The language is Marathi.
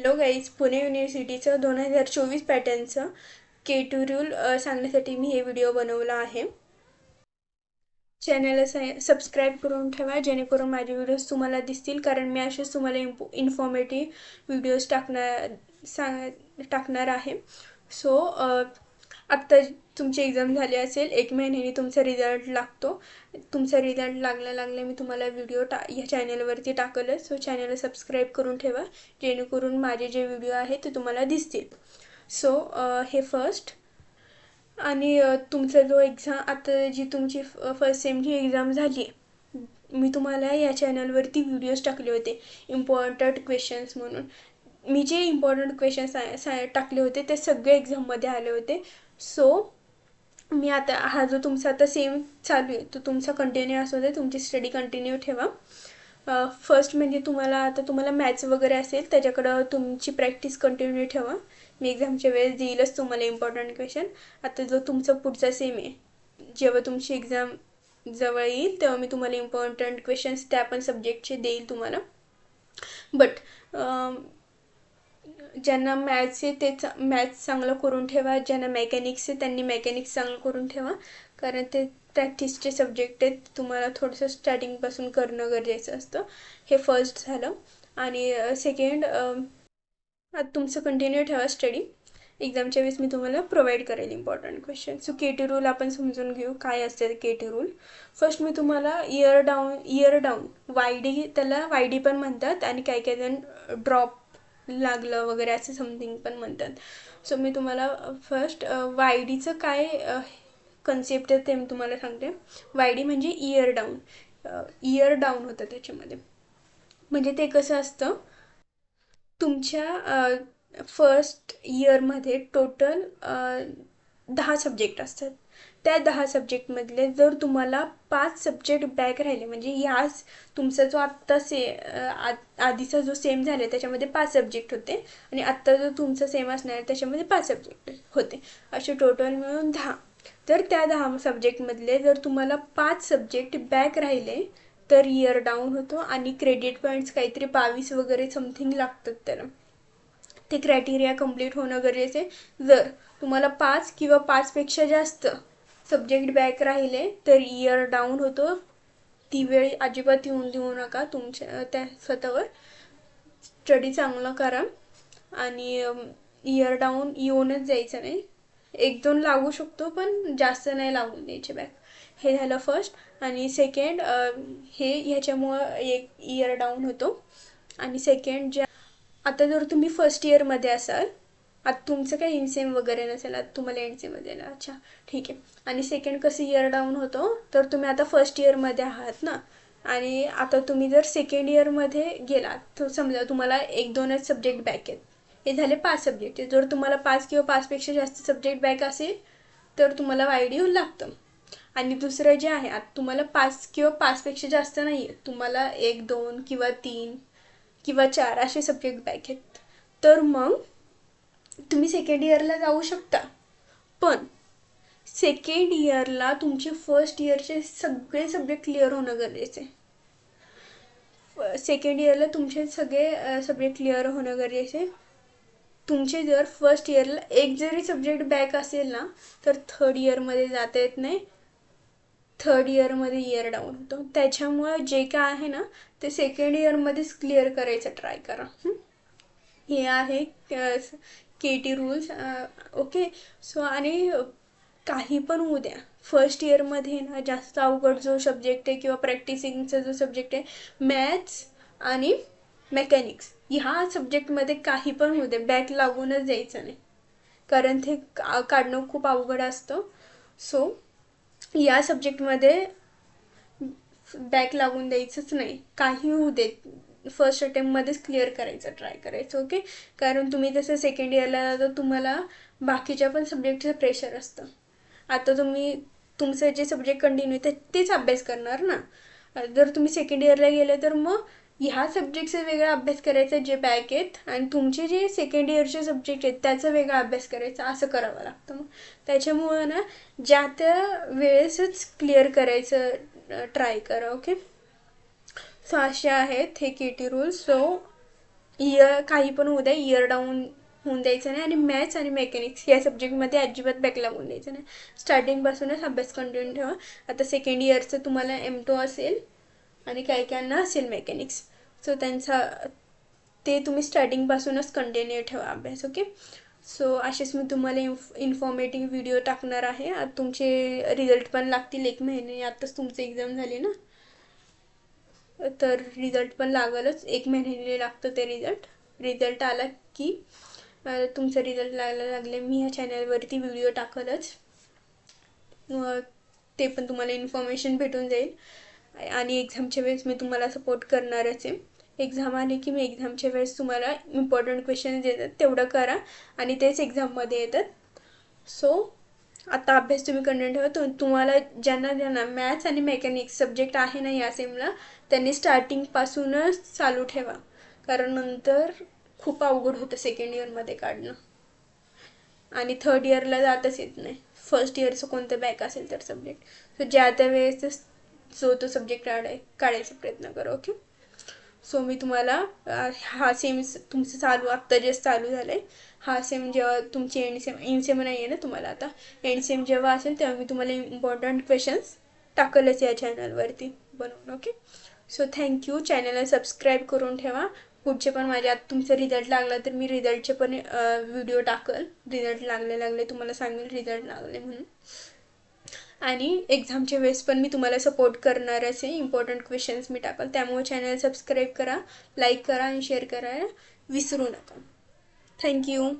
हॅलो गाईज, पुणे युनिव्हर्सिटीचं 2024 पॅटर्नचं K2 रूल सांगण्यासाठी मी हे व्हिडिओ बनवला आहे. चॅनलला सबस्क्राईब करून ठेवा जेणेकरून माझे व्हिडिओज तुम्हाला दिसतील, कारण मी असेच तुम्हाला इन्फॉर्मेटिव्ह व्हिडिओज टाकणार आहे. सो आत्ता तुमची एक्झाम झाली असेल, 1 महिन्याने तुमचा रिझल्ट लागतो. तुमचा रिझल्ट लागल्या मी तुम्हाला व्हिडिओ ह्या चॅनलवरती टाकलंच. सो चॅनलला सबस्क्राईब करून ठेवा जेणेकरून माझे जे व्हिडिओ आहेत ते तुम्हाला दिसतील. सो हे फर्स्ट. आणि तुमचा जो एक्झाम आता जी तुमची फर्स्ट सेमची एक्झाम झाली आहे, मी तुम्हाला या चॅनलवरती व्हिडिओज टाकले होते इम्पॉर्टंट क्वेश्चन्स म्हणून. मी जे इम्पॉर्टंट क्वेश्चन्स टाकले होते ते सगळे एक्झाममध्ये आले होते. सो मी आता हा जो तुमचा आता सेम चालू आहे तो तुमचा कंटिन्यू असू दे, तुमची स्टडी कंटिन्यू ठेवा. फर्स्ट म्हणजे तुम्हाला मॅथ्स वगैरे असेल त्याच्याकडं तुमची प्रॅक्टिस कंटिन्यू ठेवा. मी एक्झामच्या वेळेस देईलच तुम्हाला इम्पॉर्टंट क्वेश्चन. आता जो तुमचा पुढचा सेम आहे, जेव्हा तुमची एक्झाम जवळ येईल तेव्हा मी तुम्हाला इम्पॉर्टंट क्वेश्चन्स त्या पण सब्जेक्टचे देईल तुम्हाला. बट ज्यांना मॅथ्स आहे ते मॅथ्स चांगलं करून ठेवा. ज्यांना मेकॅनिक्स आहे त्यांनी मेकॅनिक्स चांगलं करून ठेवा, कारण ते प्रॅक्टिसचे सब्जेक्ट आहेत. तुम्हाला थोडंसं स्टार्टिंगपासून करणं गरजेचं असतं. हे फर्स्ट झालं. आणि सेकंड, तुमचं कंटिन्यू ठेवा स्टडी. एक्झामच्या वेळेस मी तुम्हाला प्रोव्हाइड करेल important question. So KT rule आपण समजून घेऊ काय असते KT रूल. फर्स्ट मी तुम्हाला इयर डाऊन YD, त्याला YD पण म्हणतात आणि काही जण ड्रॉप लागलं वगैरे असं समथिंग पण म्हणतात. सो मी तुम्हाला फर्स्ट YDचं काय कन्सेप्ट आहे ते मी तुम्हाला सांगते. YD म्हणजे इयर डाऊन होतं त्याच्यामध्ये. म्हणजे ते कसं असतं, तुमच्या फर्स्ट इयरमध्ये टोटल 10 सब्जेक्ट असतात. त्या 10 सब्जेक्टमधले जर तुम्हाला 5 सब्जेक्ट बॅक राहिले, म्हणजे ह्याच तुमचा जो आत्ता आधीचा जो सेम झाला त्याच्यामध्ये 5 सब्जेक्ट होते आणि आत्ता जो तुमचा सेम असणार त्याच्यामध्ये 5 सब्जेक्ट होते, असे टोटल मिळून 10. तर त्या 10 सब्जेक्टमधले जर तुम्हाला 5 सब्जेक्ट बॅक राहिले तर इयर डाऊन होतो आणि क्रेडिट पॉईंट्स काहीतरी 22 वगैरे समथिंग लागतात त्याला. ते क्रायटेरिया कंप्लीट होणं गरजेचं आहे. जर तुम्हाला 5 किंवा 5पेक्षा जास्त सब्जेक्ट बॅक राहिले तर इयर डाऊन होतो. ती वेळ अजिबात येऊन देऊ नका तुमच्या त्या स्वतःवर. स्टडी चांगलं करा आणि इयर डाऊन येऊनच जायचं नाही. 1-2 लागू शकतो पण जास्त नाही लागून द्यायचे बॅक. हे झालं फर्स्ट. आणि सेकंड, ह्याच्यामुळं एक इयर डाऊन होतो. आणि सेकंड, आता जर तुम्ही फर्स्ट इयरमध्ये असाल, आता तुमचं काही इनसेम वगैरे नसेल, आता तुम्हाला एंडसेममध्ये ना, अच्छा ठीक आहे. आणि सेकंड कसं इयर डाऊन होतो, तर तुम्ही आता फर्स्ट इयरमध्ये आहात ना, आणि आता तुम्ही जर सेकंड इयरमध्ये गेलात तर समजा तुम्हाला 1-2च सब्जेक्ट बॅक आहेत. हे झाले 5 सब्जेक्ट. जर तुम्हाला 5 किंवा 5पेक्षा जास्त सब्जेक्ट बॅक असेल तर तुम्हाला YD येऊन लागतं. आणि दुसरं जे आहे, आता तुम्हाला 5 किंवा 5पेक्षा जास्त नाही आहे, तुम्हाला 1-2 किंवा 3 किंवा 4 असे सब्जेक्ट बॅक आहेत, तर मग तुम्ही सेकंड इयरला जाऊ शकता. पण सेकंड इयरला तुमचे फर्स्ट इयरचे सगळे सब्जेक्ट क्लिअर होणं गरजेचं आहे. सेकंड इयरला तुमचे सगळे सब्जेक्ट क्लिअर होणं गरजेचं आहे. तुमचे जर फर्स्ट इयरला एक जरी सब्जेक्ट बॅक असेल ना तर थर्ड इयरमध्ये जाता येत नाही. थर्ड इयरमध्ये इयर डाऊन होतो. त्याच्यामुळं जे काय आहे ना ते सेकंड इयरमध्येच क्लिअर करायचं ट्राय करा. हे आहे KT रूल्स. ओके. सो आणि काही पण होऊ द्या, फर्स्ट इयरमध्ये ना जास्त अवघड जो सब्जेक्ट आहे किंवा प्रॅक्टिसिंगचा जो सब्जेक्ट आहे, मॅथ्स आणि मेकॅनिक्स, ह्या सब्जेक्टमध्ये काही पण होऊ दे, बॅक लागूनच जायचं नाही, कारण ते काढणं खूप अवघड असतं. सो या सब्जेक्टमध्ये बॅक लागून द्यायचंच नाही. काही होऊ देत, फर्स्ट अटेम्प्टमध्येच क्लिअर करायचं ट्राय करायचं. ओके. कारण तुम्ही जसं सेकंड इयरला जाता तुम्हाला बाकीच्या पण सब्जेक्टचं प्रेशर असतं. आता तुम्ही तुमचं जे सब्जेक्ट कंटिन्यू तेच अभ्यास करणार ना. जर तुम्ही सेकंड इयरला गेले तर मग ह्या सब्जेक्टचा वेगळा अभ्यास करायचा जे बॅक आहेत, आणि तुमचे जे सेकंड इयरचे सब्जेक्ट आहेत त्याचा वेगळा अभ्यास करायचा, असं करावं लागतं. मग त्याच्यामुळं ना ज्या त्या वेळेसच क्लिअर करायचं ट्राय करा. ओके. सो असे आहेत हे KT रूल्स. सो इयर काही पण होऊ द्या, इयर डाऊन होऊन द्यायचं नाही. आणि मॅथ्स आणि मेकॅनिक्स या सब्जेक्टमध्ये अजिबात बॅक लागून द्यायचं नाही. स्टार्टिंगपासूनच अभ्यास कंटिन्यू ठेवा. आता सेकंड इयरचं तुम्हाला M2 असेल आणि काही काहींना असेल मेकॅनिक्स, सो त्यांचा ते तुम्ही स्टार्टिंगपासूनच कंटिन्यू ठेवा अभ्यास. ओके. सो असेच मी तुम्हाला इन्फॉर्मेटिव्ह व्हिडिओ टाकणार आहे. आता तुमचे रिझल्ट पण लागतील 1 महिने, आताच तुमची एक्झाम झाली ना, तर रिझल्ट पण लागलच. 1 महिन्याने लागतं ते रिझल्ट आला की तुमचा रिझल्ट लागले मी ह्या चॅनलवरती व्हिडिओ टाकलच. ते पण तुम्हाला इन्फॉर्मेशन भेटून जाईल. आणि एक्झामच्या वेळेस मी तुम्हाला सपोर्ट करणारच आहे. एक्झाम आली की मी एक्झामच्या वेळेस तुम्हाला इम्पॉर्टंट क्वेश्चन्स देतात, तेवढं करा आणि तेच एक्झाममध्ये येतात. सो आता अभ्यास तुम्ही कंटिन्यू ठेवा. तुम्हाला ज्यांना मॅथ्स आणि मेकॅनिक्स सब्जेक्ट आहे ना या सेमला, त्यांनी स्टार्टिंगपासूनच चालू ठेवा, कारण नंतर खूप अवघड होतं सेकंड इयरमध्ये काढणं आणि थर्ड इयरला जातच येत नाही. फर्स्ट इयरचं कोणतं बॅक असेल तर सब्जेक्ट, सो ज्या त्या वेळेस जो तो सब्जेक्ट काढायचा प्रयत्न करा. ओके. सो मी तुम्हाला हा सेम तुमचं आत्ता जे चालू झालं आहे, हा सेम जेव्हा तुमची एंड सेम नाही आहे ना तुम्हाला, आता एंड सेम जेव्हा असेल तेव्हा मी तुम्हाला इम्पॉर्टंट क्वेश्चन्स टाकलंच या चॅनलवरती बनवून. ओके. So thank you. चॅनलला सबस्क्राईब करून ठेवा. पुढचे पण माझ्या आता तुमचा रिझल्ट लागला तर मी रिझल्टचे पण व्हिडिओ टाकल. रिझल्ट लागले तुम्हाला सांगेल रिझल्ट लागले म्हणून. आणि एक्झामच्या वेळेस पण मी तुम्हाला सपोर्ट करणार असे इम्पॉर्टंट क्वेश्चन्स मी टाकल. त्यामुळे चॅनल सबस्क्राईब करा, लाईक करा आणि शेअर करायला विसरू नका. थँक्यू.